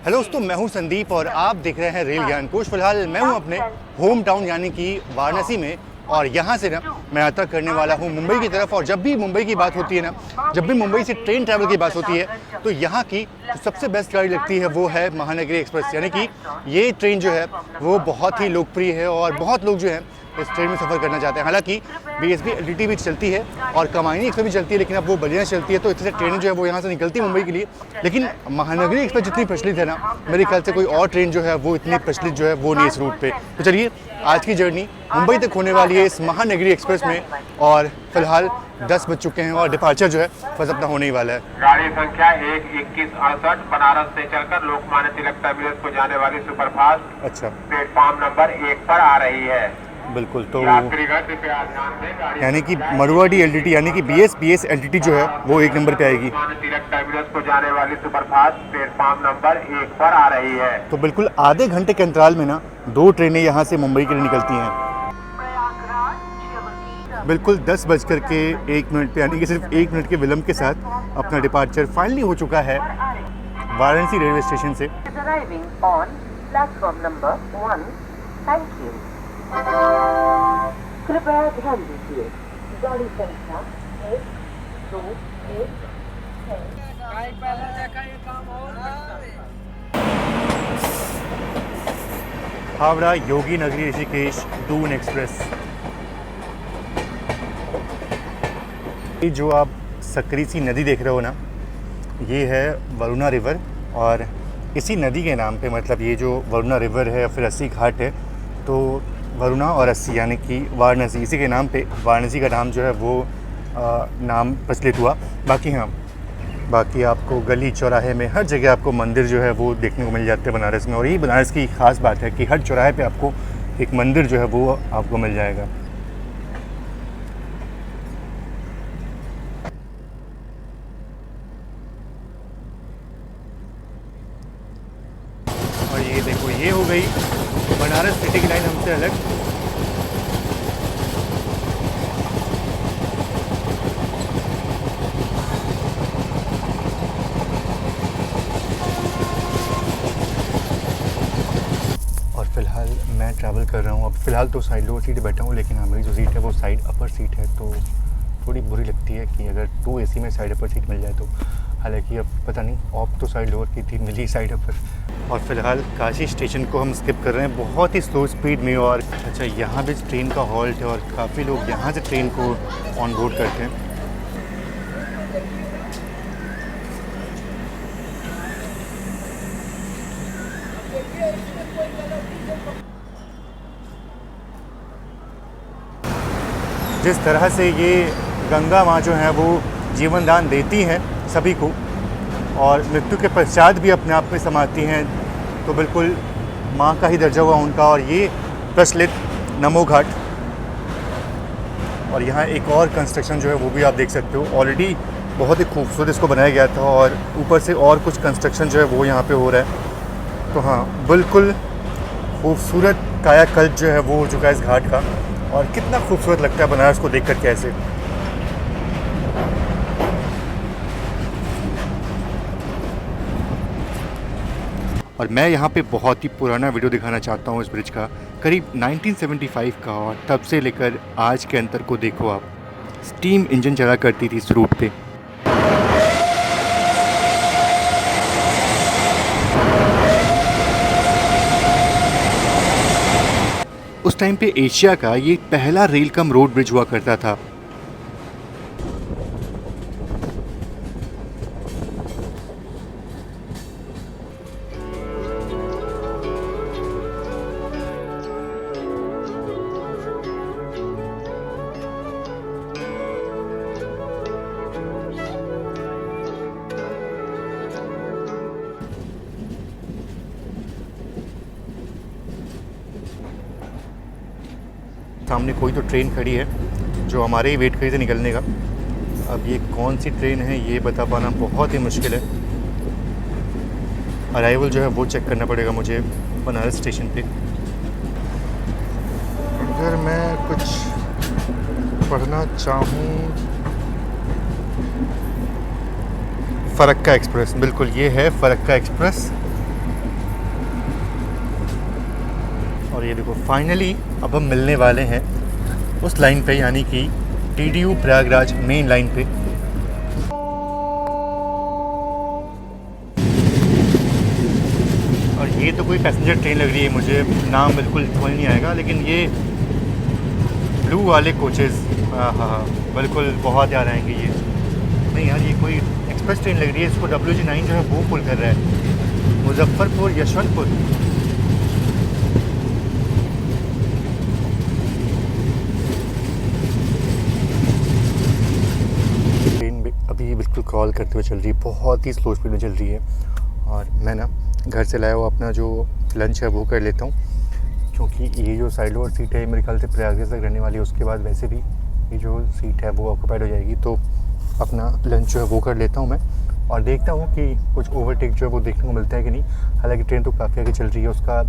Hello दोस्तों, मैं हूं संदीप और आप देख रहे हैं रेल ज्ञान कोश। फिलहाल मैं हूं अपने होम टाउन यानी कि वाराणसी में और यहाँ से ना मैं यात्रा करने वाला हूँ मुंबई की तरफ। और जब भी मुंबई की बात होती है ना, जब भी मुंबई से ट्रेन ट्रैवल की बात होती है तो यहाँ की जो सबसे बेस्ट गाड़ी लगती है वो है महानगरी एक्सप्रेस। यानी कि ये ट्रेन जो है वो बहुत ही लोकप्रिय है और बहुत लोग जो है इस ट्रेन में सफ़र करना चाहते हैं। हालांकि BSB LTT भी चलती है और कमायनी एक्सप्रेस भी चलती है, लेकिन अब वो बलिया चलती है तो इतने ट्रेनें जो है वो यहाँ से निकलती है मुंबई के लिए। लेकिन महानगरी एक्सप्रेस जितनी प्रचलित है ना, मेरे ख्याल से कोई और ट्रेन जो है वो इतनी प्रचलित जो है वो नहीं इस रूट पे। तो चलिए आज की जर्नी मुंबई तक होने वाली है इस महानगरी एक्सप्रेस में। और फिलहाल 10 बज चुके हैं और डिपार्चर जो है बस अपना होने ही वाला है। गाड़ी संख्या 1-2168 बनारस से चलकर लोकमान्य तिलक टर्मिनस को जाने वाली सुपरफास्ट अच्छा, प्लेटफॉर्म नंबर 1 पर आ रही है। बिल्कुल। तो यात्रीगण कृपया ध्यान दें, यानी कि मरुआडी LTT यानी कि BS LTT जो है वो 1 नंबर पे आएगी। लोकमान्य तिलक टर्मिनस को जाने वाली सुपरफास्ट प्लेटफॉर्म नंबर 1 पर आ रही है। तो बिल्कुल आधे घंटे के अंतराल में ना 2 ट्रेनें यहाँ से मुंबई के लिए निकलती हैं। बिल्कुल 10 बजकर के 1 मिनट पे, यानी कि सिर्फ 1 मिनट के विलंब के साथ अपना डिपार्चर फाइनली हो चुका है वाराणसी रेलवे स्टेशन से। कृपया ध्यान दीजिए, गाड़ी संख्या 1, 2, 1 हावड़ा योगी नगरी ऋषिकेश दून एक्सप्रेस। ये जो आप सकरी सी नदी देख रहे हो ना, ये है वरुणा रिवर। और इसी नदी के नाम पे, मतलब ये जो वरुणा रिवर है या फिर अस्सी घाट है, तो वरुणा और अस्सी यानी कि वाराणसी, इसी के नाम पे वाराणसी का नाम जो है वो नाम प्रचलित हुआ। बाकी हाँ, बाकी आपको गली चौराहे में हर जगह आपको मंदिर जो है वो देखने को मिल जाते हैं बनारस में। और यही बनारस की ख़ास बात है कि हर चौराहे पे आपको एक मंदिर जो है वो आपको मिल जाएगा। और ये देखो, ये हो गई बनारस सिटी की लाइन हमसे अलग। और फिलहाल मैं ट्रैवल कर रहा हूँ। अब फ़िलहाल तो साइड लोअर सीट बैठा हूँ, लेकिन हमारी जो सीट है वो साइड अपर सीट है, तो थोड़ी बुरी लगती है कि अगर 2 AC में साइड अपर सीट मिल जाए तो। हालांकि अब पता नहीं, ऑफ तो साइड लोअर की थी, मिली साइड अपर। और फिलहाल काशी स्टेशन को हम स्किप कर रहे हैं बहुत ही स्लो स्पीड में। और अच्छा, यहाँ भी ट्रेन का हॉल्ट है और काफ़ी लोग यहाँ से ट्रेन को ऑन बोर्ड करते हैं। जिस तरह से ये गंगा माँ जो है वो जीवन दान देती हैं सभी को और मृत्यु के पश्चात भी अपने आप में समाती हैं, तो बिल्कुल माँ का ही दर्जा हुआ उनका। और ये प्रचलित नमो घाट, और यहाँ एक और कंस्ट्रक्शन जो है वो भी आप देख सकते हो। ऑलरेडी बहुत ही खूबसूरत इसको बनाया गया था और ऊपर से और कुछ कंस्ट्रक्शन जो है वो यहाँ पे हो रहा है। तो हाँ, बिल्कुल खूबसूरत कायाकल्प जो है वो हो चुका है इस घाट का। और कितना खूबसूरत लगता है बनारस को देख कर कैसे। और मैं यहाँ पे बहुत ही पुराना वीडियो दिखाना चाहता हूँ इस ब्रिज का, करीब 1975 का। और तब से लेकर आज के अंतर को देखो आप। स्टीम इंजन चला करती थी इस रूट पे। उस टाइम पे एशिया का ये पहला रेल कम रोड ब्रिज हुआ करता था। सामने कोई तो ट्रेन खड़ी है जो हमारे ही वेट करी से निकलने का। अब ये कौन सी ट्रेन है ये बता पाना बहुत ही मुश्किल है। अराइवल जो है वो चेक करना पड़ेगा मुझे बनारस स्टेशन पे। अगर मैं कुछ पढ़ना चाहूँ, फरक्का एक्सप्रेस, बिल्कुल ये है फरक्का एक्सप्रेस। और ये देखो फाइनली अब हम मिलने वाले हैं उस लाइन पे, यानी कि TDU प्रयागराज मेन लाइन पे। और ये तो कोई पैसेंजर ट्रेन लग रही है, मुझे नाम बिल्कुल समझ नहीं आएगा, लेकिन ये ब्लू वाले कोचेज़, हाँ बिल्कुल बहुत याद आएंगे ये। नहीं यार, ये कोई एक्सप्रेस ट्रेन लग रही है, इसको WG9 जो है वो पुल कर रहा है, मुजफ्फरपुर यशवंतपुर। ट्रेन अभी बिल्कुल क्रॉल करते हुए चल रही है, बहुत ही स्लो स्पीड में चल रही है। और मैं ना घर से लाया हुआ अपना जो लंच है वो कर लेता हूँ, क्योंकि ये जो साइड डोर सीट है मेरे ख्याल से प्रयागराज तक रहने वाली है, उसके बाद वैसे भी ये जो सीट है वो ऑक्यूपाइड हो जाएगी। तो अपना लंच जो है वो कर लेता हूँ मैं, और देखता हूँ कि कुछ ओवरटेक जो है वो देखने को मिलता है कि नहीं। हालांकि ट्रेन तो काफ़ी आगे चल रही है, उसका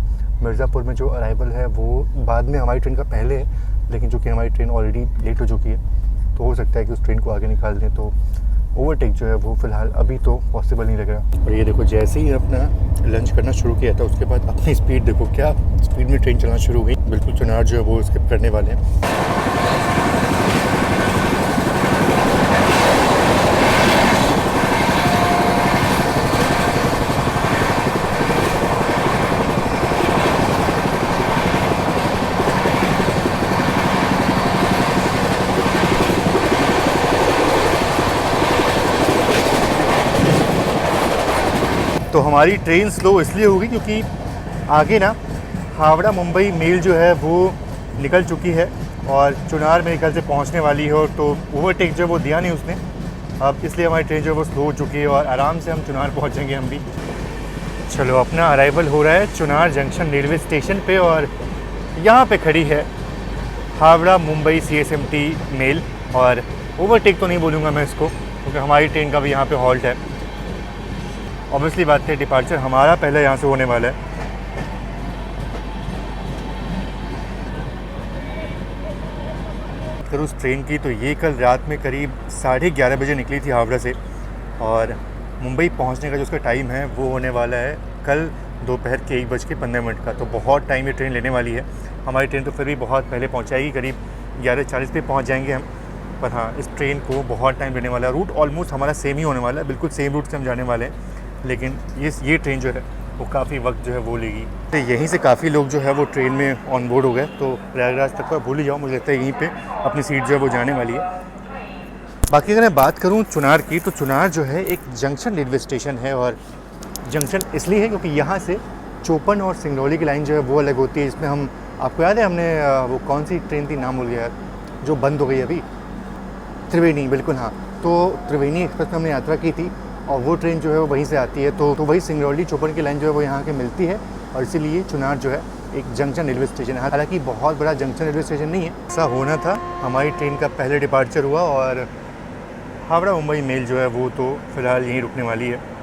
मिर्ज़ापुर में जो अराइवल है वो बाद में हमारी ट्रेन का पहले है, लेकिन चूँकि हमारी ट्रेन ऑलरेडी लेट हो चुकी है तो हो सकता है कि उस ट्रेन को आगे निकाल दें। तो ओवरटेक जो है वो फ़िलहाल अभी तो पॉसिबल नहीं लग रहा। और ये देखो जैसे ही अपना लंच करना शुरू किया था उसके बाद अपनी स्पीड देखो, क्या स्पीड में ट्रेन चलना शुरू हो गई। बिल्कुल चुनार जो है वो स्किप करने वाले हैं। तो हमारी ट्रेन स्लो इसलिए होगी क्योंकि आगे ना हावड़ा मुंबई मेल जो है वो निकल चुकी है और चुनार मेरे ख्याल से पहुंचने वाली है, और तो ओवरटेक जो है वो दिया नहीं उसने, अब इसलिए हमारी ट्रेन जो है वो स्लो हो चुकी है और आराम से हम चुनार पहुंचेंगे हम भी। चलो, अपना अराइवल हो रहा है चुनार जंक्शन रेलवे स्टेशन पे, और यहाँ पे खड़ी है हावड़ा मुंबई CSMT मेल। और ओवरटेक तो नहीं बोलूँगा मैं इसको, क्योंकि हमारी ट्रेन का भी यहाँ पे हॉल्ट है। ऑब्वियसली बात है, डिपार्चर हमारा पहले यहाँ से होने वाला है। अगर उस ट्रेन की तो ये कल रात में करीब 11:30 बजे निकली थी हावड़ा से, और मुंबई पहुँचने का जो उसका टाइम है वो होने वाला है कल दोपहर के 1:15 का। तो बहुत टाइम ये ट्रेन लेने वाली है। हमारी ट्रेन तो फिर भी बहुत पहले पहुँचाएगी, करीब 11:40 पे पहुँच जाएंगे हम, पर हाँ इस ट्रेन को बहुत टाइम लेने वाला है। रूट ऑलमोस्ट हमारा सेम ही होने वाला है, बिल्कुल सेम रूट से हम जाने वाले हैं, लेकिन ये ट्रेन जो है वो काफ़ी वक्त जो है वो लेगी। तो यहीं से काफ़ी लोग जो है वो ट्रेन में ऑन बोर्ड हो गए, तो प्रयागराज तक का भूल ही जाओ, मुझे लगता है यहीं पे अपनी सीट जो है वो जाने वाली है। बाकी अगर मैं बात करूँ चुनार की, तो चुनार जो है एक जंक्शन रेलवे स्टेशन है, और जंक्शन इसलिए है क्योंकि यहाँ से चोपन और सिंगरौली की लाइन जो है वो अलग होती है, जिसमें हम, आपको याद है हमने वो कौन सी ट्रेन थी, नाम भूल गया जो बंद हो गई अभी, त्रिवेणी, बिल्कुल हाँ। तो त्रिवेणी एक्सप्रेस में हमने यात्रा की थी, और वो ट्रेन जो है वो वहीं से आती है। तो वही सिंगरौली चोपन की लाइन जो है वो यहाँ के मिलती है, और इसीलिए चुनार जो है एक जंक्शन रेलवे स्टेशन है। हालांकि बहुत बड़ा जंक्शन रेलवे स्टेशन नहीं है, ऐसा होना था। हमारी ट्रेन का पहले डिपार्चर हुआ, और हावड़ा मुंबई मेल जो है वो तो फ़िलहाल यहीं रुकने वाली है।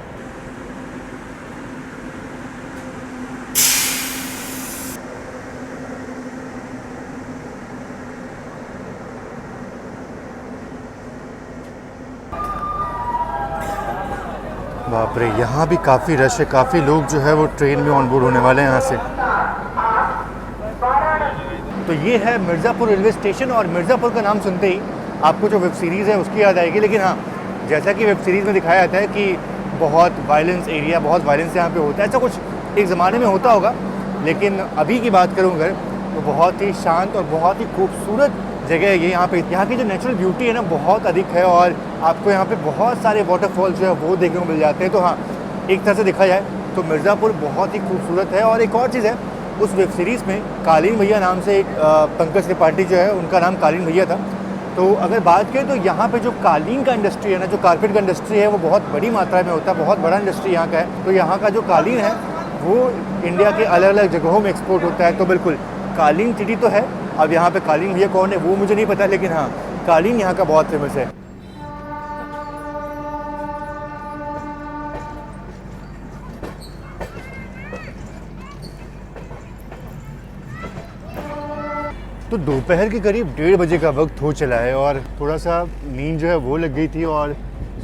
बाप रे, यहाँ भी काफ़ी रश है, काफ़ी लोग जो है वो ट्रेन में ऑन बोर्ड होने वाले हैं यहाँ से। तो ये है मिर्ज़ापुर रेलवे स्टेशन, और मिर्ज़ापुर का नाम सुनते ही आपको जो वेब सीरीज़ है उसकी याद आएगी। लेकिन हाँ, जैसा कि वेब सीरीज़ में दिखाया जाता है कि बहुत वायलेंस एरिया, बहुत वायलेंस यहाँ पे होता है, ऐसा कुछ एक ज़माने में होता होगा, लेकिन अभी की बात करूँ अगर, तो बहुत ही शांत और बहुत ही खूबसूरत जगह है ये। यहाँ की जो नेचुरल ब्यूटी है ना बहुत अधिक है, और आपको यहाँ पे बहुत सारे वाटरफॉल जो है वो देखने को मिल जाते हैं। तो हाँ, एक तरह से देखा जाए तो मिर्ज़ापुर बहुत ही खूबसूरत है। और एक और चीज़ है, उस वेब सीरीज़ में कालीन भैया नाम से एक पंकज त्रिपाठी जो है, उनका नाम कालीन भैया था। तो अगर बात करें तो यहाँ पे जो कालीन का इंडस्ट्री है ना, जो कारपेट का इंडस्ट्री है, वो बहुत बड़ी मात्रा में होता है, बहुत बड़ा इंडस्ट्री यहाँ का है। तो यहाँ का जो कालीन है वो इंडिया के अलग अलग जगहों में एक्सपोर्ट होता है। तो बिल्कुल कालीन सिटी तो है। अब यहाँ पे कालीन भैया कौन है वो मुझे नहीं पता, लेकिन हाँ कालीन यहाँ का बहुत फेमस है। तो दोपहर के करीब 1:30 बजे का वक्त हो चला है, और थोड़ा सा नींद जो है वो लग गई थी और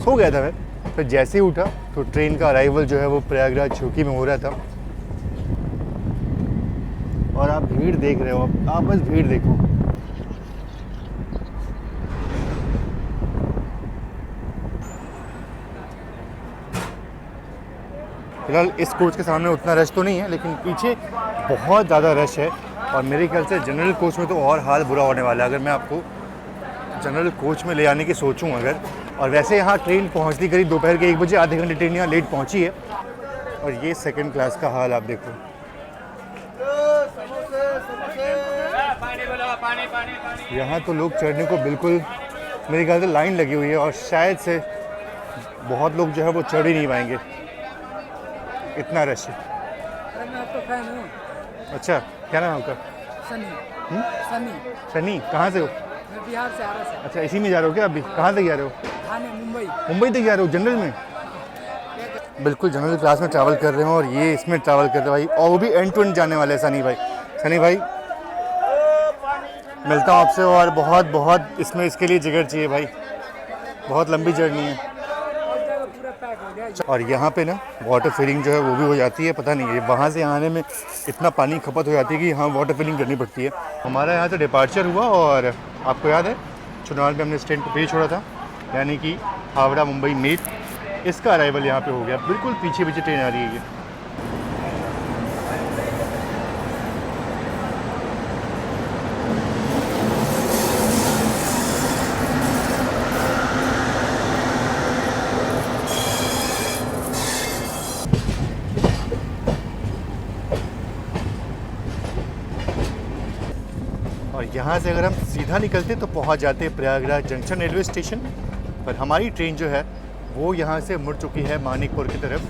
सो गया था मैं। फिर जैसे ही उठा तो ट्रेन का अराइवल जो है वो प्रयागराज चौकी में हो रहा था, और आप भीड़ देख रहे हो, आप बस भीड़ देखो। फिलहाल इस कोच के सामने उतना रश तो नहीं है, लेकिन पीछे बहुत ज़्यादा रश है। और मेरे ख्याल से जनरल कोच में तो और हाल बुरा होने वाला है, अगर मैं आपको जनरल कोच में ले आने की सोचूं अगर। और वैसे यहाँ ट्रेन पहुँचती करीब दोपहर के 1 बजे, आधे घंटे ट्रेन यहाँ लेट पहुँची है। और ये सेकंड क्लास का हाल आप देखो। यहाँ तो लोग चढ़ने को बिल्कुल, मेरे ख्याल से लाइन लगी हुई है, और शायद से बहुत लोग जो है वो चढ़ ही नहीं पाएंगे, इतना रश है। मैं आपका फैन हूँ। अच्छा, क्या नाम है आपका? सनी। सनी। सनी, कहाँ से हो? मैं बिहार से आ रहा था। अच्छा, इसी में जा रहे हो क्या अभी? कहाँ तक जा रहे हो? थाने, मुंबई। मुंबई तक जा रहे हो जनरल में? बिल्कुल जनरल क्लास में ट्रैवल कर रहे हो, और ये इसमें ट्रैवल कर रहे हो भाई, और वो भी एंड टू एंड जाने वाले हैं सनी भाई। सनी भाई मिलता हूँ आपसे, और बहुत बहुत इसमें इसके लिए जिगर चाहिए भाई, बहुत लंबी जर्नी है। पूरा पैक हो गया। और यहाँ पे ना वाटर फिलिंग जो है वो भी हो जाती है, पता नहीं है वहाँ से आने में इतना पानी खपत हो जाती है कि यहाँ वाटर फिलिंग करनी पड़ती है। हमारा यहाँ से डिपार्चर हुआ, और आपको याद है चुनाव में हमने इस ट्रेन को पीछे छोड़ा था, यानी कि हावड़ा मुंबई मेल, इसका अराइवल यहाँ पे हो गया। बिल्कुल पीछे पीछे ट्रेन आ रही है ये। और यहाँ से अगर हम सीधा निकलते तो पहुँच जाते प्रयागराज जंक्शन रेलवे स्टेशन। पर हमारी ट्रेन जो है वो यहाँ से मुड़ चुकी है मानिकपुर की तरफ।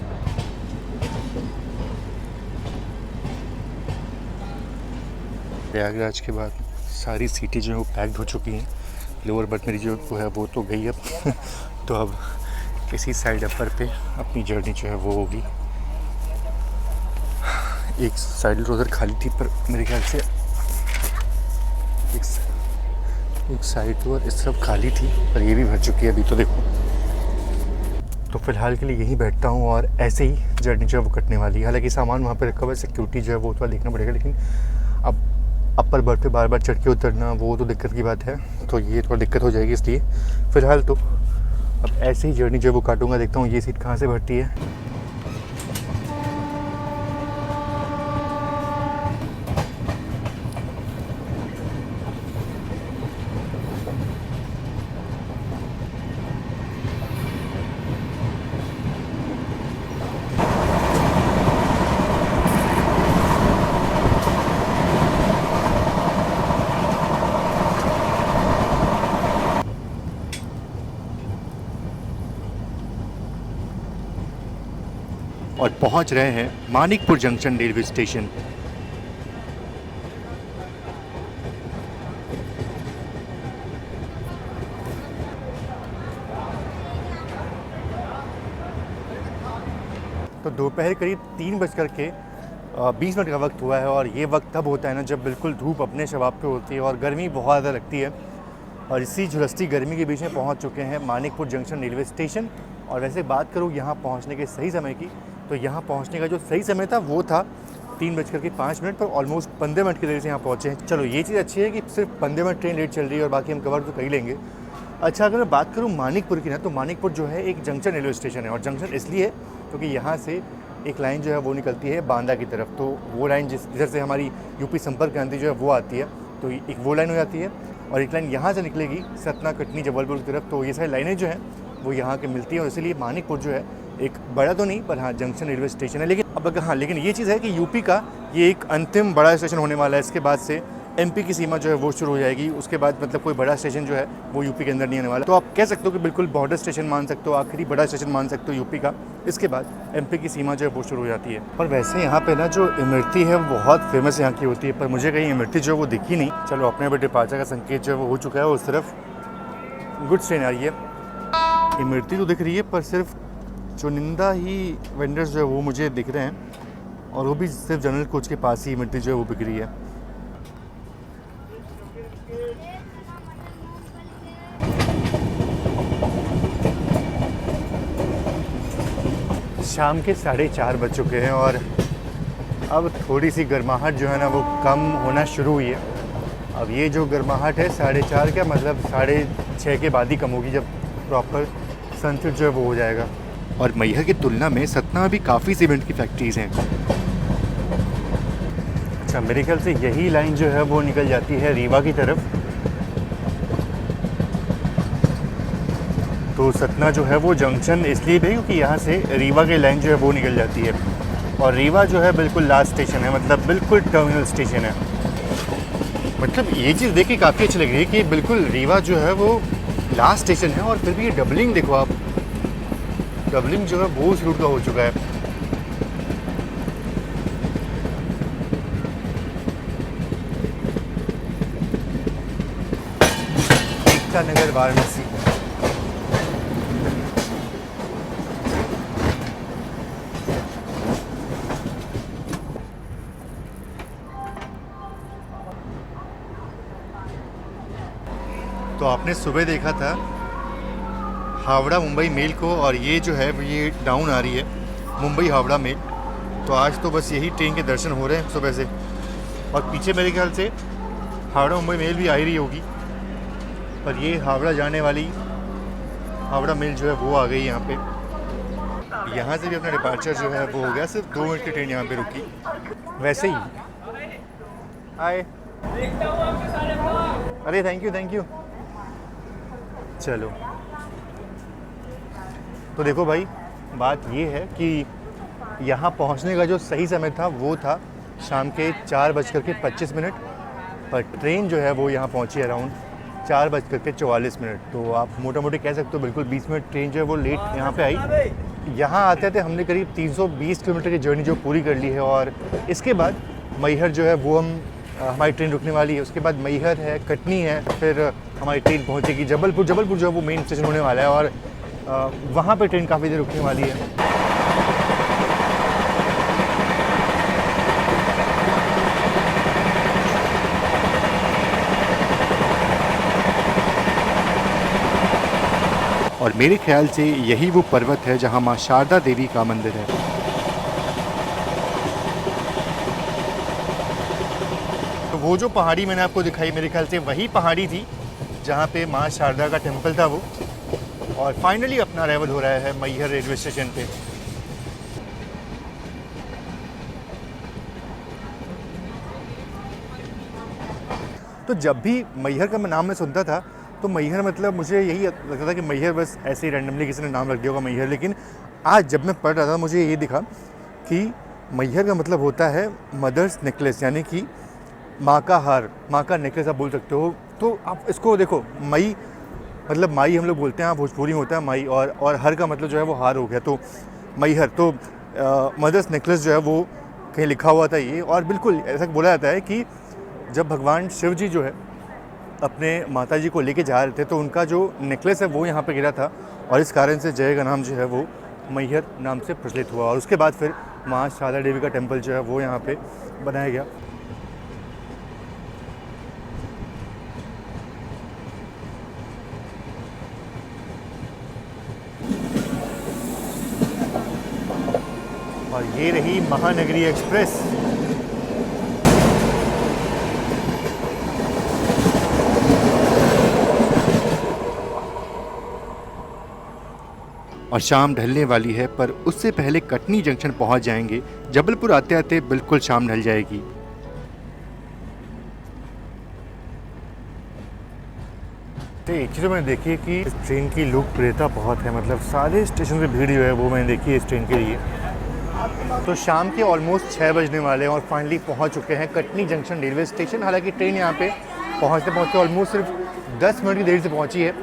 प्रयागराज के बाद सारी सीटें जो है वो पैक्ड हो चुकी हैं। लोअर बर्थ मेरी जो है वो तो गई अब तो अब इसी साइड अपर पे अपनी जर्नी जो है वो होगी। एक साइड उधर खाली थी, पर मेरे ख्याल से एक साइड तो और इस तरफ खाली थी, पर ये भी भर चुकी है अभी तो देखो। तो फिलहाल के लिए यहीं बैठता हूँ, और ऐसे ही जर्नी जो है वो कटने वाली है। हालांकि सामान वहाँ पे रखा हुआ है, सिक्योरिटी जो है वो थोड़ा देखना पड़ेगा, लेकिन अब अपर बर्थ पे बार बार चढ़ के उतरना वो तो दिक्कत की बात है, तो ये थोड़ा दिक्कत हो जाएगी। इसलिए फ़िलहाल तो अब ऐसे ही जर्नी जो है वो काटूँगा। देखता हूँ ये सीट कहाँ से भरती है। और पहुंच रहे हैं मानिकपुर जंक्शन रेलवे स्टेशन। तो दोपहर करीब 3:20 का वक्त हुआ है, और ये वक्त तब होता है ना जब बिल्कुल धूप अपने शबाब पे होती है और गर्मी बहुत ज़्यादा लगती है। और इसी झुलसती गर्मी के बीच में पहुंच चुके हैं मानिकपुर जंक्शन रेलवे स्टेशन। और वैसे बात करूँ यहाँ पहुँचने के सही समय की, तो यहाँ पहुँचने का जो सही समय था वो था 3:05, पर ऑलमोस्ट 15 मिनट की देरी से यहाँ पहुँचे हैं। चलो ये चीज़ अच्छी है कि सिर्फ 15 मिनट ट्रेन लेट चल रही है, और बाकी हम कवर तो कर ही लेंगे। अच्छा, अगर मैं बात करूँ मानिकपुर की ना, तो मानिकपुर जो है एक जंक्शन रेलवे स्टेशन है, और जंक्शन इसलिए क्योंकि यहाँ से एक लाइन जो है वो निकलती है बांदा की तरफ। तो वो लाइन जिधर से हमारी यूपी संपर्क क्रांति जो है वो आती है, तो एक वो लाइन हो जाती है, और एक लाइन यहाँ से निकलेगी सतना, कटनी, जबलपुर की तरफ। तो ये सारी लाइनें जो हैं वो यहाँ के मिलती हैं, और इसीलिए मानिकपुर जो है एक बड़ा तो नहीं, पर हाँ जंक्शन रेलवे स्टेशन है। लेकिन अब हाँ, लेकिन ये चीज़ है कि यूपी का ये एक अंतिम बड़ा स्टेशन होने वाला है। इसके बाद से एमपी की सीमा जो है वो शुरू हो जाएगी। उसके बाद मतलब कोई बड़ा स्टेशन जो है वो यूपी के अंदर नहीं आने वाला। तो आप कह सकते हो कि बिल्कुल बॉर्डर स्टेशन मान सकते हो, आखिरी बड़ा स्टेशन मान सकते हो यूपी का। इसके बाद एमपी की सीमा जो है वो शुरू हो जाती है। पर वैसे यहाँ पे ना जो इमरती है वो बहुत फेमस यहाँ की होती है, पर मुझे कहीं इमरती जो है वो दिखी नहीं। चलो अपने पे डिपार्चर का संकेत जो है वो हो चुका है, उस तरफ गुड्स ट्रेन आ रही है। इमरती तो दिख रही है, पर सिर्फ चुनिंदा ही वेंडर्स जो है वो मुझे दिख रहे हैं, और वो भी सिर्फ जनरल कोच के पास ही इमरती जो है वो बिक रही है। शाम के 4:30 बज चुके हैं, और अब थोड़ी सी गर्माहट जो है ना वो कम होना शुरू हुई है। अब ये जो गर्माहट है 4:30 का मतलब 6:30 के बाद ही कम होगी, जब प्रॉपर सनसेट जो है वो हो जाएगा। और मैहर की तुलना में सतना में भी काफ़ी सीमेंट की फैक्ट्रीज़ हैं। अच्छा, मेरे ख्याल से यही लाइन जो है वो निकल जाती है रीवा की तरफ। तो सतना जो है वो जंक्शन इसलिए भी क्योंकि यहाँ से रीवा की लाइन जो है वो निकल जाती है। और रीवा जो है बिल्कुल लास्ट स्टेशन है, मतलब बिल्कुल टर्मिनल स्टेशन है। मतलब ये चीज़ देख के काफ़ी अच्छी लग रही है कि बिल्कुल रीवा जो है वो लास्ट स्टेशन है। और फिर भी ये डबलिंग देखो आप, डबलिंग जो है वो उस रूट का हो चुका है। एकता नगर वाराणसी। तो आपने सुबह देखा था हावड़ा मुंबई मेल को, और ये जो है ये डाउन आ रही है मुंबई हावड़ा मेल। तो आज तो बस यही ट्रेन के दर्शन हो रहे हैं सुबह से। और पीछे मेरे ख्याल से हावड़ा मुंबई मेल भी आ ही रही होगी, पर ये हावड़ा जाने वाली हावड़ा मेल जो है वो आ गई यहाँ पे। यहाँ से भी अपना डिपार्चर जो है वो हो गया, सिर्फ 2 मिनट की ट्रेन यहाँ पे रुकी। वैसे ही हाय, अरे थैंक यू। चलो, तो देखो भाई, बात ये है कि यहाँ पहुँचने का जो सही समय था वो था शाम के 4:25, पर ट्रेन जो है वो यहाँ पहुँची अराउंड 4:44। तो आप मोटा मोटी कह सकते हो बिल्कुल 20 मिनट ट्रेन जो है वो लेट यहाँ पे आई। यहाँ आते हमने करीब 320 किलोमीटर की जर्नी जो पूरी कर ली है। और इसके बाद मैहर जो है वो हमारी ट्रेन रुकने वाली है। उसके बाद मैहर है, कटनी है, फिर हमारी ट्रेन पहुँचेगी जबलपुर। जबलपुर जो है वो मेन स्टेशन होने वाला है और वहाँ पे ट्रेन काफ़ी देर रुकने वाली है। और मेरे ख्याल से यही वो पर्वत है जहाँ माँ शारदा देवी का मंदिर है। तो वो जो पहाड़ी मैंने आपको दिखाई, मेरे ख्याल से वही पहाड़ी थी जहाँ पे माँ शारदा का टेम्पल था वो। और फाइनली अपना अराइवल हो रहा है मैहर रेलवे स्टेशन पे। तो जब भी मैहर का नाम मैं सुनता था तो मैहर मतलब मुझे यही लगता था कि मैहर बस ऐसे ही रैंडमली किसी ने नाम रख दिया होगा मैहर। लेकिन आज जब मैं पढ़ रहा था मुझे ये दिखा कि मैहर का मतलब होता है मदर्स नेकलेस, यानी कि माँ का हार, माँ का नेकलेस आप बोल सकते हो। तो आप इसको देखो, मई मतलब माई हम लोग बोलते हैं, भोजपुरी में होता है माई, और हर का मतलब जो है वो हार हो गया। तो मैहर तो मदर्स नेकलेस जो है वो कहीं लिखा हुआ था ये। और बिल्कुल ऐसा बोला जाता है कि जब भगवान शिव जी जो है अपने माता जी को लेके जा रहे थे तो उनका जो नेकलेस है वो यहाँ पे गिरा था, और इस कारण से जगह का नाम जो है वो मैहर नाम से प्रचलित हुआ। और उसके बाद फिर माँ शारदा देवी का टेम्पल जो है वो यहाँ पे बनाया गया। और ये रही महानगरी एक्सप्रेस। और शाम ढलने वाली है, पर उससे पहले कटनी जंक्शन पहुंच जाएंगे। जबलपुर आते आते बिल्कुल शाम ढल जाएगी। तो एक चीज़ मैंने देखी है कि इस ट्रेन की लोकप्रियता बहुत है, मतलब सारे स्टेशन पे भीड़ जो है वो मैंने देखी है इस ट्रेन के लिए। तो शाम के ऑलमोस्ट 6 बजने वाले हैं और फाइनली पहुंच चुके हैं कटनी जंक्शन रेलवे स्टेशन। हालांकि ट्रेन यहाँ पे पहुँचते पहुँचते ऑलमोस्ट सिर्फ 10 मिनट की देरी से पहुँची है।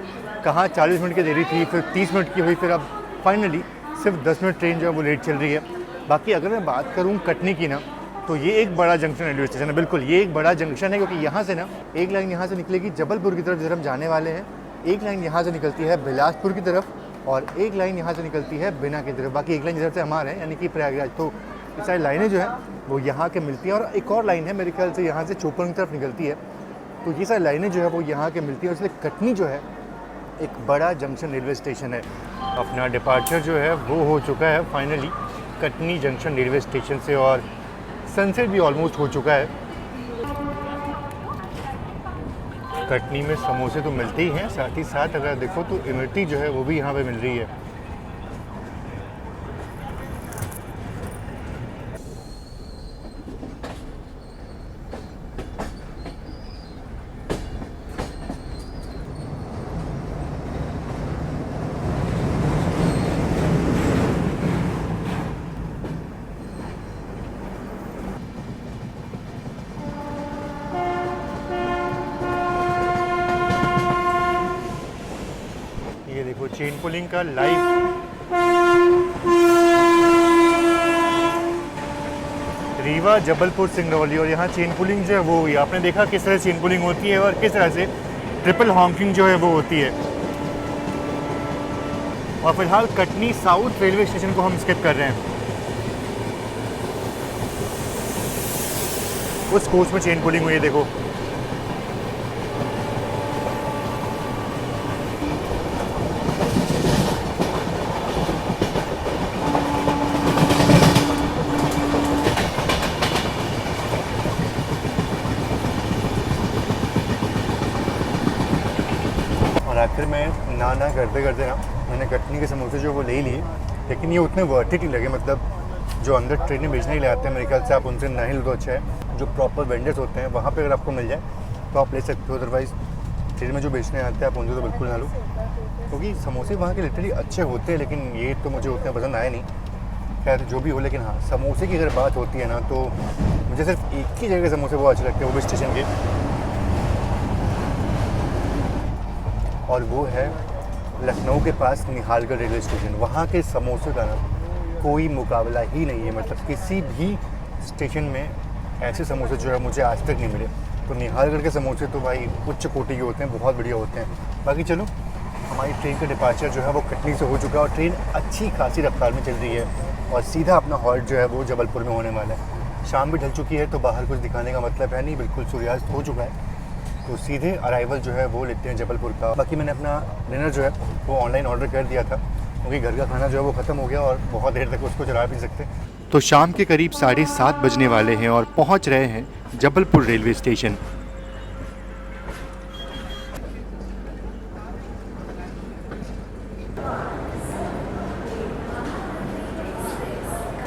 कहाँ 40 मिनट की देरी थी, फिर 30 मिनट की हुई, फिर अब फाइनली सिर्फ 10 मिनट ट्रेन जो है वो लेट चल रही है। बाकी अगर मैं बात करूँ कटनी की ना, तो ये एक बड़ा जंक्शन रेलवे स्टेशन है। बिल्कुल ये एक बड़ा जंक्शन है, क्योंकि यहाँ से ना एक लाइन यहाँ से निकलेगी जबलपुर की तरफ जिधर हम जाने वाले हैं, एक लाइन यहाँ से निकलती है बिलासपुर की तरफ, और एक लाइन यहाँ से निकलती है बिना की तरफ। बाकी एक लाइन जिधर से हमारे हैं यानी कि प्रयागराज। तो ये सारी लाइनें जो हैं वो यहाँ के मिलती हैं, और एक और लाइन है मेरे ख्याल से यहाँ से चोपड़ की तरफ निकलती है। तो ये सारी लाइनें जो है वो यहाँ के मिलती है, और इसलिए कटनी जो है एक बड़ा जंक्शन रेलवे स्टेशन है। अपना डिपार्चर जो है वो हो चुका है finally Katni junction railway station से, और सनसेट भी ऑलमोस्ट हो चुका है। कटनी में समोसे तो मिलते ही हैं, साथ ही साथ अगर देखो तो इमरती जो है वो भी यहाँ पे मिल रही है। ये देखो चेन पुलिंग का लाइव रीवा, जबलपुर, सिंगरौली, और यहाँ चेन पुलिंग जो है वो हुई। आपने देखा किस तरह चेन पुलिंग होती है और किस तरह से ट्रिपल हॉकिंग जो है वो होती है। और फिलहाल कटनी साउथ रेलवे स्टेशन को हम स्किप कर रहे हैं। उस कोच में चेन पुलिंग हुई है, देखो। आखिर में ना करते करते ना मैंने कटनी के समोसे जो वो ले लिए, लेकिन ये उतने वर्थ इट ही लगे। मतलब जो अंदर ट्रेन में बेचने के लिए आते हैं, मेरे ख्याल से आप उनसे ना ही लो तो अच्छा है। जो प्रॉपर वेंडर्स होते हैं वहाँ पे अगर आपको मिल जाए तो आप ले सकते हो, अदरवाइज़ ट्रेन में जो बेचने आते हैं आप उनसे तो बिल्कुल ना लो, क्योंकि समोसे वहाँ के लिटरली अच्छे होते हैं, लेकिन ये तो मुझे उतने पसंद आए नहीं। खैर जो भी हो, लेकिन हाँ, समोसे की अगर बात होती है ना तो मुझे सिर्फ एक ही जगह के समोसे बहुत अच्छे लगते हैं, वो भी स्टेशन के, और वो है लखनऊ के पास निहालगढ़ रेलवे स्टेशन। वहाँ के समोसे का ना कोई मुकाबला ही नहीं है। मतलब किसी भी स्टेशन में ऐसे समोसे जो है मुझे आज तक नहीं मिले। तो निहालगढ़ के समोसे तो भाई उच्च कोटि के होते हैं, बहुत बढ़िया होते हैं। बाकी चलो, हमारी ट्रेन का डिपार्चर जो है वो कटनी से हो चुका है और ट्रेन अच्छी खासी रफ्तार में चल रही है और सीधा अपना हॉल्ट जो है वो जबलपुर में होने वाला है। शाम भी ढल चुकी है तो बाहर कुछ दिखाने का मतलब है नहीं, बिल्कुल सूर्यास्त हो चुका है, तो सीधे अराइवल जो है वो लेते हैं जबलपुर का। बाकी मैंने अपना डिनर जो है वो ऑनलाइन ऑर्डर कर दिया था, क्योंकि घर का खाना जो है वो ख़त्म हो गया और बहुत देर तक उसको चला भी सकते। तो शाम के करीब 7:30 बजने वाले हैं और पहुंच रहे हैं जबलपुर रेलवे स्टेशन।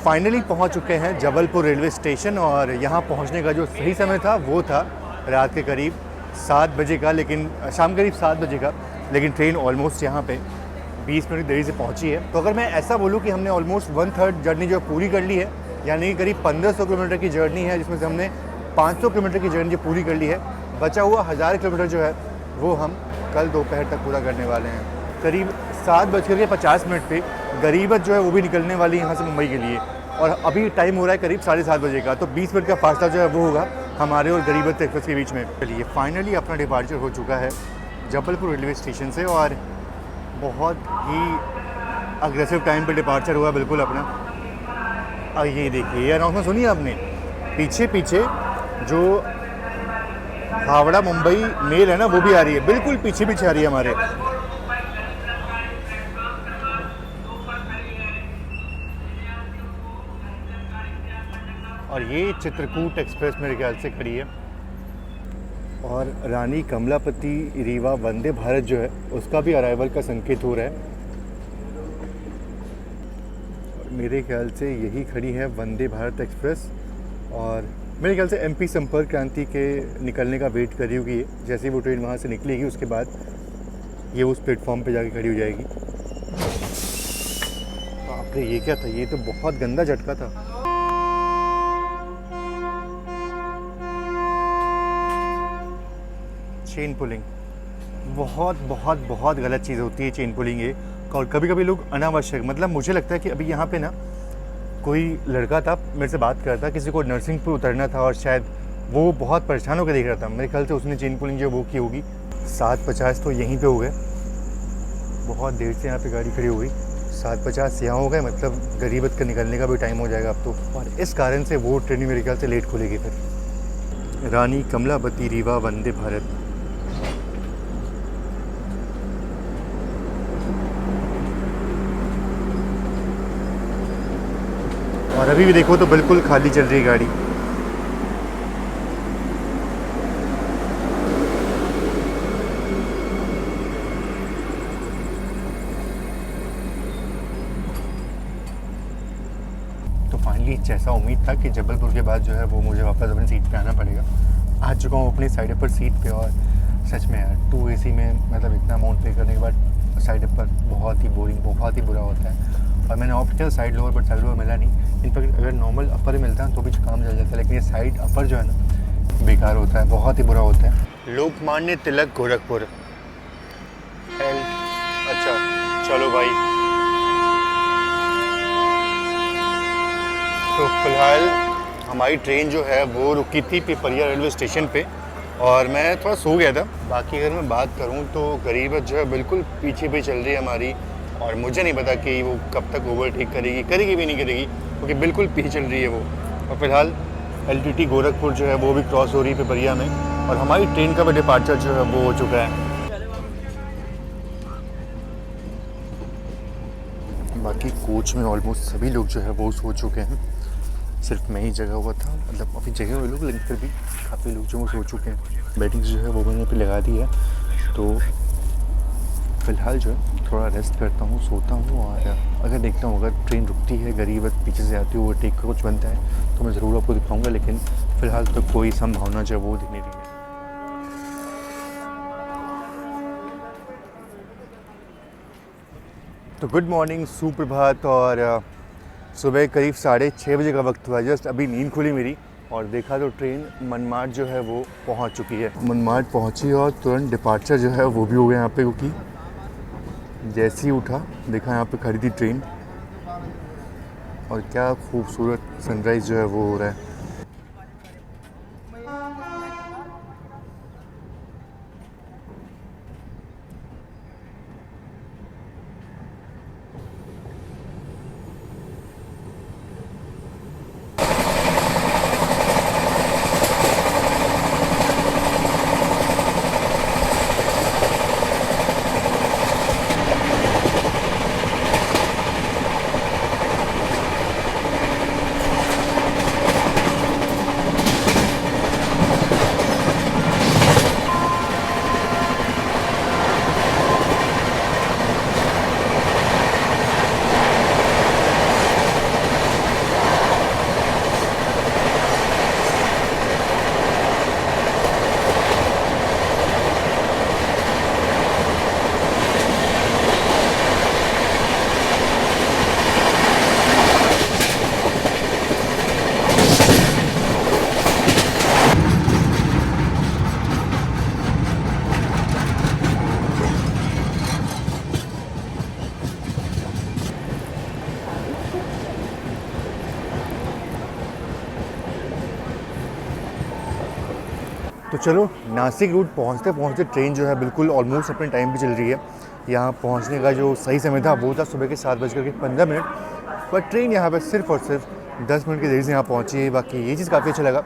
फाइनली पहुंच चुके हैं जबलपुर रेलवे स्टेशन और यहाँ पहुंचने का जो सही समय था वो था रात के करीब 7 बजे का, लेकिन शाम करीब 7 बजे का, लेकिन ट्रेन ऑलमोस्ट यहाँ पे 20 मिनट देरी से पहुँची है। तो अगर मैं ऐसा बोलूँ कि हमने ऑलमोस्ट 1/3 जर्नी जो पूरी कर ली है, यानी कि करीब 1500 किलोमीटर की जर्नी है, जिसमें से हमने 500 किलोमीटर की जर्नी जो पूरी कर ली है। बचा हुआ 1000 किलोमीटर जो है वो हम कल दोपहर तक पूरा करने वाले हैं। करीब 7:50 पे गरीबत जो है वो भी निकलने वाली है यहाँ से मुंबई के लिए, और अभी टाइम हो रहा है करीब 7:30 बजे का। तो 20 मिनट का फासला जो है वो होगा हमारे और गरीबत एक्सप्रेस के बीच में। चलिए, फाइनली अपना डिपार्चर हो चुका है जबलपुर रेलवे स्टेशन से और बहुत ही अग्रेसिव टाइम पे डिपार्चर हुआ बिल्कुल अपना। और ये देखिए, ये अनाउंसमेंट सुनिए आपने, पीछे पीछे जो हावड़ा मुंबई मेल है ना वो भी आ रही है, बिल्कुल पीछे पीछे आ रही है हमारे। और ये चित्रकूट एक्सप्रेस मेरे ख्याल से खड़ी है, और रानी कमलापति रीवा वंदे भारत जो है उसका भी अराइवल का संकेत हो रहा है। और मेरे ख्याल से यही खड़ी है वंदे भारत एक्सप्रेस, और मेरे ख्याल से एमपी संपर्क क्रांति के निकलने का वेट कर रही होगी ये। जैसे ही वो ट्रेन वहाँ से निकलेगी उसके बाद ये उस प्लेटफॉर्म पे जाके खड़ी हो जाएगी। बाप रे, ये क्या था? ये तो बहुत गंदा झटका था। चेन पुलिंग बहुत बहुत बहुत गलत चीज़ होती है चेन पुलिंग ये। और कभी कभी लोग अनावश्यक, मतलब मुझे लगता है कि अभी यहाँ पे ना कोई लड़का था मेरे से बात कर रहा था, किसी को नर्सिंग पर उतरना था और शायद वो बहुत परेशान होकर देख रहा था। मेरे ख्याल से उसने चेन पुलिंग जो वो की होगी। 7:50 तो यहीं पे हो गए, बहुत देर से यहाँ पे गाड़ी खड़ी हो गई। 7:50 यहाँ हो गए, मतलब गरीबत का निकलने का भी टाइम हो जाएगा अब तो, और इस कारण से वो ट्रेन मेरे ख्याल से लेट खुलेगी फिर। रानी कमलापति रीवा वंदे भारत। और अभी भी देखो तो बिल्कुल खाली चल रही है गाड़ी। जैसा उम्मीद था कि जबलपुर के बाद जो है वो मुझे वापस अपनी सीट पे आना पड़ेगा। आ चुका हूँ अपनी साइड पर सीट पे और सच में यार 2 AC में मतलब इतना अमाउंट पे करने के बाद साइड पर बहुत ही बोरिंग, बहुत ही बुरा होता है। और मैंने ऑप्ट किया side lower, but side lower मिला नहीं। इन पर अगर नॉर्मल अपर मिलता है तो भी काम चल जाता है, लेकिन ये साइड अपर जो है ना बेकार होता है, बहुत ही बुरा होता है। लोकमान्य तिलक गोरखपुर। अच्छा चलो भाई, तो फिलहाल हमारी ट्रेन जो है वो रुकी थी पिपरिया रेलवे स्टेशन पे और मैं थोड़ा सो गया था। बाकी अगर मैं बात करूं तो गरीबत जो है बिल्कुल पीछे पे चल रही है हमारी, और मुझे नहीं पता कि वो कब तक ओवरटेक करेगी भी नहीं करेगी, क्योंकि बिल्कुल पीछे चल रही है वो। और फिलहाल LTT गोरखपुर जो है वो भी क्रॉस हो रही है पिपरिया में, और हमारी ट्रेन का भी डिपार्चर जो है वो हो चुका है। बाकी कोच में ऑलमोस्ट सभी लोग जो है वो सो चुके हैं, सिर्फ मैं ही जगा हुआ था। मतलब अभी जगह हुए लोग, लेकिन फिर भी काफ़ी लोग जो वो सो चुके हैं। बैटिंग जो है वो मैंने पे लगा दी है, तो फ़िलहाल जो है थोड़ा रेस्ट करता हूँ, सोता हूँ, और अगर देखता हूँ अगर ट्रेन रुकती है, गरीबत पीछे से आती है, ओवरटेक का कुछ बनता है तो मैं ज़रूर आपको दिखाऊँगा, लेकिन फ़िलहाल तो कोई संभावना जो है वो दिख नहीं रही है। तो गुड मॉर्निंग, सुप्रभात। और सुबह करीब 6:30 बजे का वक्त हुआ। जस्ट अभी नींद खुली मेरी और देखा तो ट्रेन मनमाड जो है वो पहुंच चुकी है। मनमाड पहुंची और तुरंत डिपार्चर जो है वो भी हो गया यहाँ पे, क्योंकि जैसे ही उठा देखा यहाँ पे खड़ी थी ट्रेन, और क्या खूबसूरत सनराइज़ जो है वो हो रहा है। तो चलो, नासिक रूट पहुंचते पहुंचते ट्रेन जो है बिल्कुल ऑलमोस्ट अपने टाइम पे चल रही है। यहाँ पहुंचने का जो सही समय था वो था सुबह के 7:15, पर ट्रेन यहाँ पे सिर्फ और सिर्फ 10 मिनट की देरी से यहाँ पहुँची है। बाकी ये चीज़ काफ़ी अच्छा लगा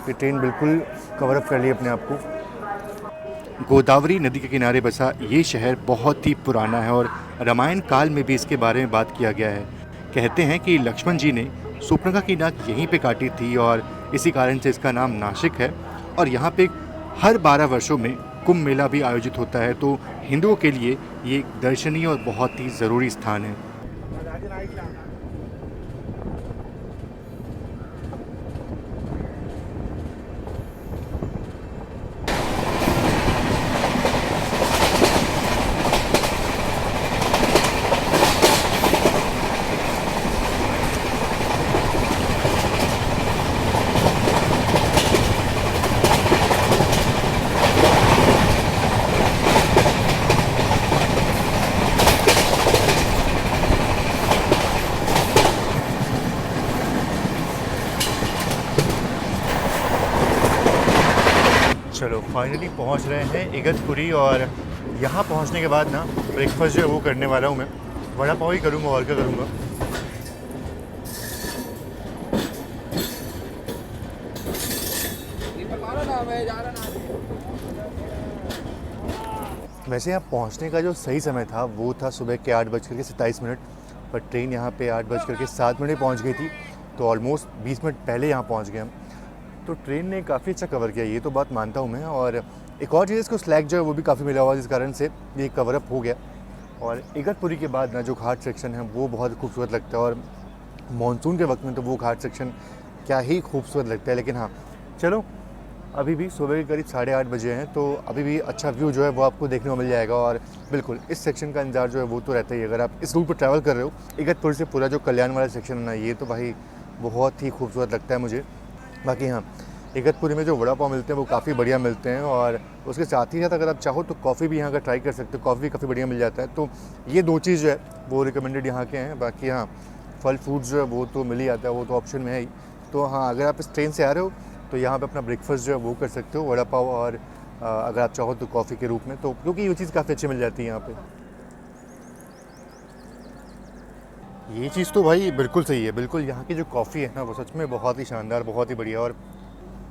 कि ट्रेन बिल्कुल कवर अप कर ली अपने आप को। गोदावरी नदी के किनारे बसा ये शहर बहुत ही पुराना है और रामायण काल में भी इसके बारे में बात किया गया है। कहते हैं कि लक्ष्मण जी ने सुपर्णखा की नाक यहीं पे काटी थी और इसी कारण से इसका नाम नासिक है। और यहाँ पे हर 12 वर्षों में कुंभ मेला भी आयोजित होता है, तो हिंदुओं के लिए ये एक दर्शनीय और बहुत ही ज़रूरी स्थान है। चलो फाइनली पहुंच रहे हैं इगतपुरी, और यहाँ पहुंचने के बाद ना ब्रेकफास्ट जो है वो करने वाला हूँ मैं। वड़ा पाव ही करूँगा, और क्या करूँगा। वैसे यहाँ पहुँचने का जो सही समय था वो था सुबह के 8:27, पर ट्रेन यहाँ पे 8:07 पहुँच गई थी, तो ऑलमोस्ट 20 मिनट पहले यहाँ पहुँच गए हम। तो ट्रेन ने काफ़ी अच्छा कवर किया, ये तो बात मानता हूँ मैं। और एक और चीज़, इसको स्लैक जो है वो भी काफ़ी मिला हुआ, जिस कारण से ये कवर अप हो गया। और इगतपुरी के बाद ना जो घाट सेक्शन है वो बहुत खूबसूरत लगता है, और मॉनसून के वक्त में तो वो घाट सेक्शन क्या ही खूबसूरत लगता है। लेकिन हाँ चलो, अभी भी सुबह के करीब 8:30 बजे हैं, तो अभी भी अच्छा व्यू जो है वो आपको देखने को मिल जाएगा। और बिल्कुल इस सेक्शन का इंतजार जो है वो तो रहता ही है। अगर आप इस रूट पर ट्रैवल कर रहे हो, इगतपुरी से पूरा जो कल्याण वाला सेक्शन है ना, ये तो भाई बहुत ही खूबसूरत लगता है मुझे। बाकी हाँ, इगतपुरी में जो वड़ा पाव मिलते हैं वो काफ़ी बढ़िया मिलते हैं, और उसके साथ ही साथ अगर आप चाहो तो कॉफ़ी भी यहाँ का ट्राई कर सकते हो। कॉफ़ी भी काफ़ी बढ़िया मिल जाता है। तो ये 2 चीज़ जो है वो रिकमेंडेड यहाँ के हैं। बाकी हाँ, फल फ्रूट्स जो है वो तो मिल ही आता है, वो तो ऑप्शन में है ही। तो हाँ, अगर आप इस ट्रेन से आ रहे हो तो यहाँ पे अपना ब्रेकफास्ट जो है वो कर सकते हो, वड़ा पाव, और अगर आप चाहो तो कॉफ़ी के रूप में, तो क्योंकि ये चीज़ काफ़ी अच्छी मिल जाती है यहाँ पे। ये चीज़ तो भाई बिल्कुल सही है। बिल्कुल यहाँ की जो कॉफ़ी है ना वो सच में बहुत ही शानदार, बहुत ही बढ़िया। और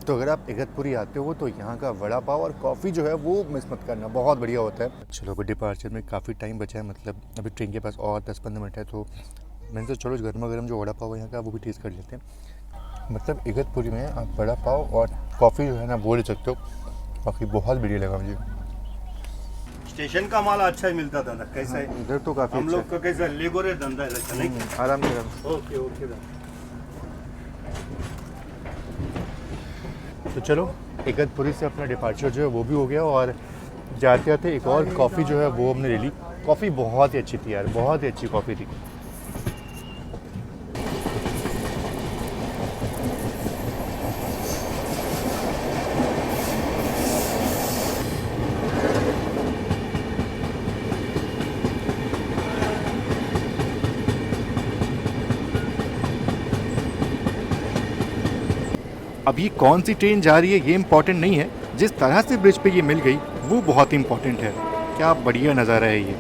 तो अगर आप इगतपुरी आते हो तो यहाँ का वड़ा पाव और कॉफ़ी जो है वो मिस मत करना, बहुत बढ़िया होता है। चलो अभी डिपार्चर में काफ़ी टाइम बचा है, मतलब अभी ट्रेन के पास और 10-15 मिनट है, तो मैंने तो चलो गर्मा गर्म जो वड़ा पाव है यहाँ का वो भी टेस्ट कर लेते हैं। मतलब इगतपुरी में आप वड़ा पाव और कॉफ़ी जो है ना वो ले सकते हो। बाकी बहुत बढ़िया लगा मुझे। स्टेशन का माल अच्छा ही मिलता था ना, कैसा है? इधर तो काफ़ी हम लोग का कैसा लेबर धंधा है नहीं? आराम से। ओके ओके दा। तो चलो इगतपुरी से अपना डिपार्चर जो है वो भी हो गया, और जाते जाते एक और कॉफ़ी जो है वो हमने ले ली। कॉफ़ी बहुत ही अच्छी थी यार, बहुत ही अच्छी कॉफ़ी थी। अब ये कौन सी ट्रेन जा रही है ये इम्पोर्टेंट नहीं है, जिस तरह से ब्रिज पे ये मिल गई वो बहुत इम्पोर्टेंट है। क्या बढ़िया नज़ारा है ये।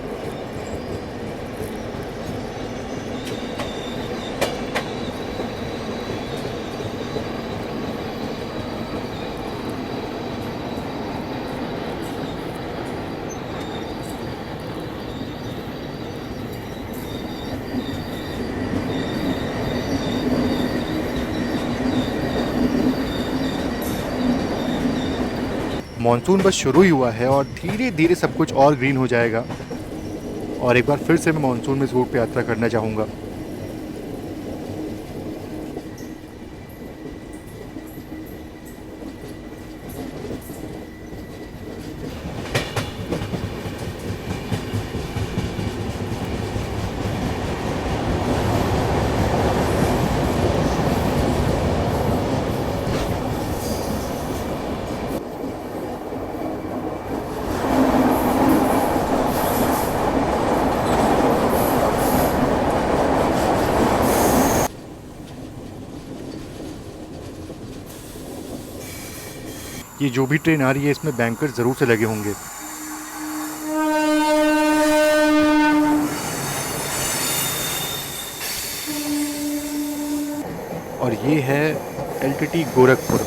मॉनसून बस शुरू ही हुआ है और धीरे धीरे सब कुछ और ग्रीन हो जाएगा, और एक बार फिर से मैं मॉनसून में इस रूट पे यात्रा करना चाहूँगा। ये जो भी ट्रेन आ रही है इसमें बैंकर ज़रूर से लगे होंगे। और ये है एलटीटी गोरखपुर।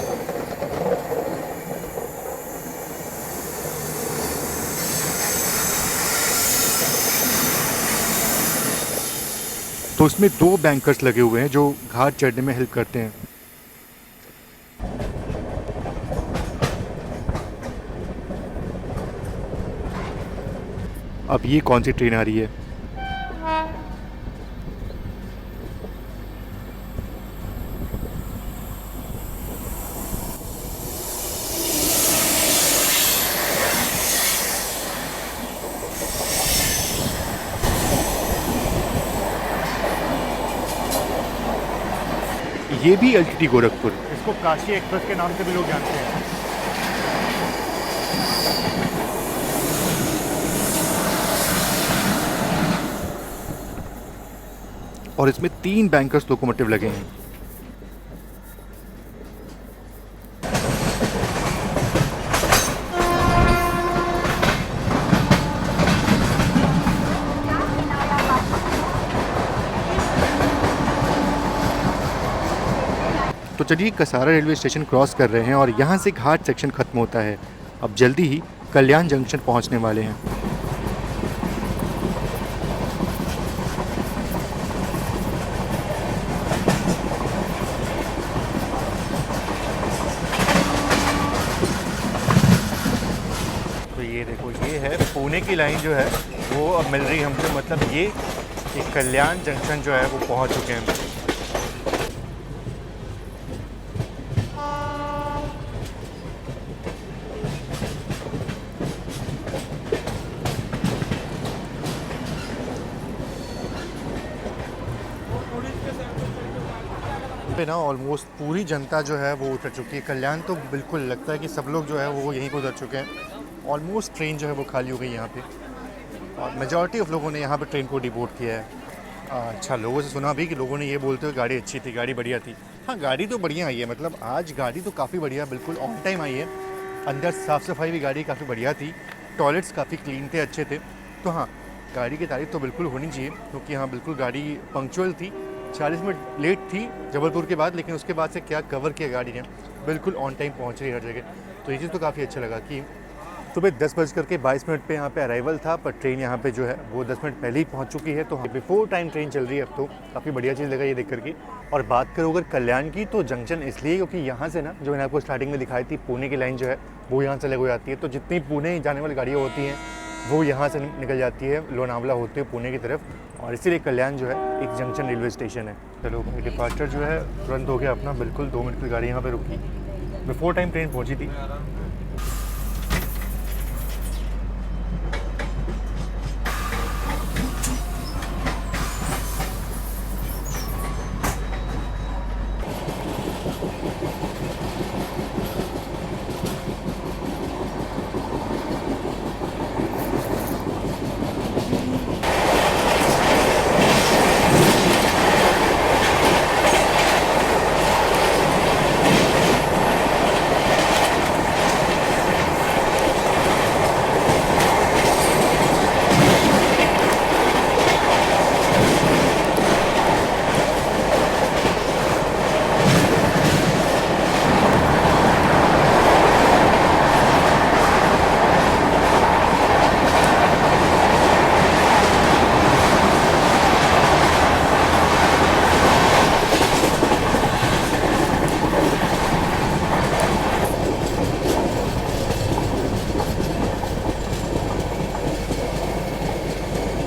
तो इसमें 2 बैंकर्स लगे हुए हैं जो घाट चढ़ने में हेल्प करते हैं। अब ये कौन सी ट्रेन आ रही है? ये भी एलटीटी गोरखपुर। इसको काशी एक्सप्रेस के नाम से भी लोग जानते हैं। और इसमें 3 बैंकर्स लोकोमोटिव लगे हैं। तो चलिए कसारा रेलवे स्टेशन क्रॉस कर रहे हैं और यहाँ से घाट सेक्शन खत्म होता है। अब जल्दी ही कल्याण जंक्शन पहुँचने वाले हैं। तो ये देखो, ये है पुणे की लाइन जो है वो अब मिल रही है हमको। मतलब ये कल्याण जंक्शन जो है वो पहुँच चुके हैं। पे ना ऑलमोस्ट पूरी जनता जो है वो उतर चुकी है। कल्याण तो बिल्कुल लगता है कि सब लोग जो है वो यहीं को उतर चुके हैं। ऑलमोस्ट ट्रेन जो है वो खाली हो गई यहाँ पे और मेजॉरिटी ऑफ लोगों ने यहाँ पे ट्रेन को डिबोर्ड किया है। अच्छा, लोगों से सुना भी कि लोगों ने ये बोलते हुए गाड़ी अच्छी थी, गाड़ी बढ़िया थी। हाँ, गाड़ी तो बढ़िया आई है, मतलब आज गाड़ी तो काफ़ी बढ़िया, बिल्कुल ऑन टाइम आई है। अंदर साफ़ सफाई भी गाड़ी काफ़ी बढ़िया थी, टॉयलेट्स काफ़ी क्लीन थे, अच्छे थे। तो हाँ, गाड़ी की तारीफ तो बिल्कुल होनी चाहिए क्योंकि हाँ बिल्कुल गाड़ी पंक्चुअल थी। 40 मिनट लेट थी जबलपुर के बाद, लेकिन उसके बाद से क्या कवर किया गाड़ी ने, बिल्कुल ऑन टाइम पहुँच रही है हर जगह। तो ये चीज़ तो काफ़ी अच्छा लगा कि सुबह 10:22 पे यहाँ पे अराइवल था, पर ट्रेन यहाँ पे जो है वो 10 मिनट पहले ही पहुँच चुकी है। तो बिफोर टाइम ट्रेन चल रही है अब, तो काफ़ी बढ़िया चीज़ लगा ये देख करके। और बात करूँ अगर कल्याण की, तो जंक्शन इसलिए क्योंकि यहाँ से ना, जो मैंने आपको स्टार्टिंग में दिखाई थी, पुणे की लाइन जो है वो यहाँ से लग हो जाती है। तो जितनी पुणे जाने वाली गाड़ियाँ होती हैं वो यहाँ से निकल जाती है लोनावला होते हुए पुणे की तरफ, और इसीलिए कल्याण जो है एक जंक्शन रेलवे स्टेशन है। चलो, डिपार्चर जो है तुरंत हो गया अपना, बिल्कुल 2 मिनट की गाड़ी यहाँ पे रुकी, बिफोर टाइम ट्रेन पहुँची थी।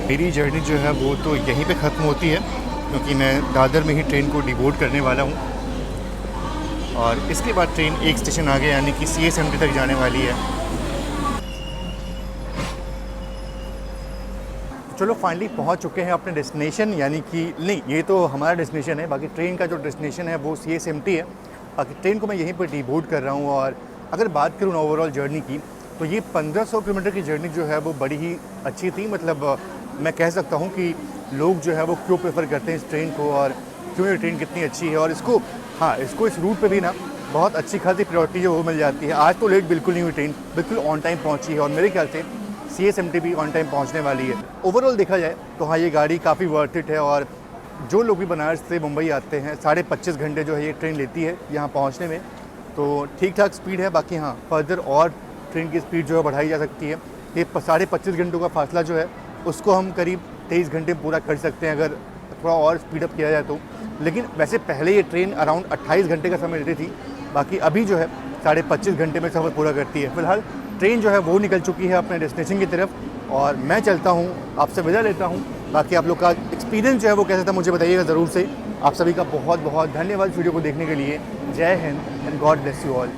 मेरी जर्नी जो है वो तो यहीं पे ख़त्म होती है क्योंकि मैं दादर में ही ट्रेन को डिबोर्ड करने वाला हूँ, और इसके बाद ट्रेन एक स्टेशन आगे यानी कि CSMT तक जाने वाली है। चलो, फाइनली पहुँच चुके हैं अपने डेस्टिनेशन, यानी कि नहीं, ये तो हमारा डेस्टिनेशन है, बाकी ट्रेन का जो डेस्टिनेशन है वो CSMT है। बाकी ट्रेन को मैं यहीं पर डिबोर्ड कर रहा हूँ। और अगर बात करूँ ओवरऑल जर्नी की, तो ये 1500 किलोमीटर की जर्नी जो है वो बड़ी ही अच्छी थी। मतलब मैं कह सकता हूँ कि लोग जो है वो क्यों प्रेफर करते हैं इस ट्रेन को, और क्यों ये ट्रेन कितनी अच्छी है। और इसको इस रूट पे भी ना बहुत अच्छी खासी प्रायोरिटी जो वो मिल जाती है। आज तो लेट बिल्कुल नहीं हुई ट्रेन, बिल्कुल ऑन टाइम पहुँची है, और मेरे ख्याल से CSMT भी ऑन टाइम पहुँचने वाली है। ओवरऑल देखा जाए तो हाँ, ये गाड़ी काफ़ी वर्थ इट है। और जो लोग भी बनारस से मुंबई आते हैं, 25.5 घंटे जो है ये ट्रेन लेती है यहाँ पहुँचने में, तो ठीक ठाक स्पीड है। बाकी हाँ, फर्दर और ट्रेन की स्पीड जो है बढ़ाई जा सकती है। ये 25.5 घंटों का फासला जो है उसको हम करीब 23 घंटे पूरा कर सकते हैं अगर थोड़ा और स्पीडअप किया जाए तो। लेकिन वैसे पहले ये ट्रेन अराउंड 28 घंटे का समय लेती थी, बाकी अभी जो है 25.5 घंटे में सफ़र पूरा करती है। फिलहाल ट्रेन जो है वो निकल चुकी है अपने डेस्टिनेशन की तरफ, और मैं चलता हूँ, आपसे विदा लेता हूँ। बाकी आप लोग का एक्सपीरियंस जो है वो कैसा था मुझे बताइएगा ज़रूर से। आप सभी का बहुत बहुत धन्यवाद वीडियो को देखने के लिए। जय Hind and God bless you all.